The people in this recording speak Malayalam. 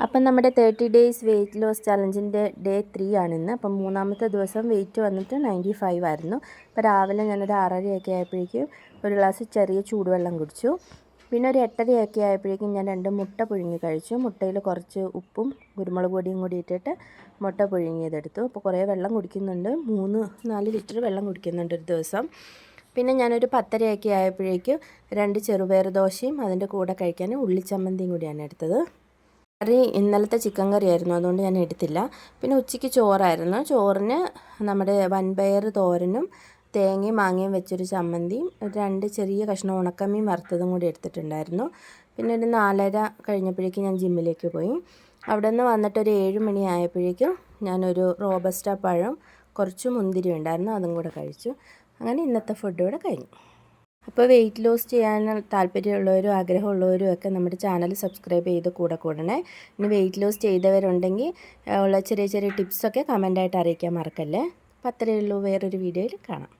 അപ്പം നമ്മുടെ 30 ഡേയ്സ് വെയിറ്റ് ലോസ് ചലഞ്ചിൻ്റെ ഡേ 3 ആണിന്ന്. അപ്പം മൂന്നാമത്തെ ദിവസം വെയിറ്റ് വന്നിട്ട് 95 ആയിരുന്നു. അപ്പോൾ രാവിലെ ഞാനൊരു 6:30 ആയപ്പോഴേക്കും ഒരു ഗ്ലാസ് ചെറിയ ചൂടുവെള്ളം കുടിച്ചു. പിന്നെ ഒരു 8:30 ആയപ്പോഴേക്കും ഞാൻ 2 മുട്ട പുഴുങ്ങി കഴിച്ചു. മുട്ടയിൽ കുറച്ച് ഉപ്പും കുരുമുളക് പൊടിയും കൂടി ഇട്ടിട്ട് മുട്ട പുഴുങ്ങിയതെടുത്തു. അപ്പോൾ കുറേ വെള്ളം കുടിക്കുന്നുണ്ട്, 3-4 ലിറ്റർ വെള്ളം കുടിക്കുന്നുണ്ട് ഒരു ദിവസം. പിന്നെ ഞാനൊരു 10:30 ആയപ്പോഴേക്കും 2 ചെറുപയർ ദോശയും അതിൻ്റെ കൂടെ കഴിക്കാൻ ഉള്ളിച്ചമ്മന്തിയും കൂടിയാണ് എടുത്തത്. കറി ഇന്നലത്തെ ചിക്കൻ കറിയായിരുന്നു, അതുകൊണ്ട് ഞാൻ എടുത്തില്ല. പിന്നെ ഉച്ചയ്ക്ക് ചോറായിരുന്നു. ചോറിന് നമ്മുടെ വൻപയർ തോരനും തേങ്ങയും മാങ്ങയും വെച്ചൊരു ചമ്മന്തിയും 2 ചെറിയ കഷ്ണം ഉണക്കമീൻ വറുത്തതും കൂടി എടുത്തിട്ടുണ്ടായിരുന്നു. പിന്നെ ഒരു 4:30 കഴിഞ്ഞപ്പോഴേക്കും ഞാൻ ജിമ്മിലേക്ക് പോയി. അവിടെ നിന്ന് വന്നിട്ട് ഒരു 7 മണി ആയപ്പോഴേക്കും ഞാനൊരു റോബസ്റ്റ പഴം കുറച്ച് മുന്തിരി ഉണ്ടായിരുന്നു, അതും കൂടെ കഴിച്ചു. അങ്ങനെ ഇന്നത്തെ ഫുഡ് ഇവിടെ കഴിഞ്ഞു. അപ്പോൾ വെയിറ്റ് ലോസ് ചെയ്യാൻ താല്പര്യമുള്ളവരും ആഗ്രഹമുള്ളവരും ഒക്കെ നമ്മുടെ ചാനൽ സബ്സ്ക്രൈബ് ചെയ്ത് കൂടണേ. ഇനി വെയിറ്റ് ലോസ് ചെയ്തവരുണ്ടെങ്കിൽ ഉള്ള ചെറിയ ചെറിയ ടിപ്സൊക്കെ കമൻ്റായിട്ട് അറിയിക്കാൻ മറക്കല്ലേ. അപ്പോൾ അത്രയേ ഉള്ളൂ. വേറൊരു വീഡിയോയിൽ കാണാം.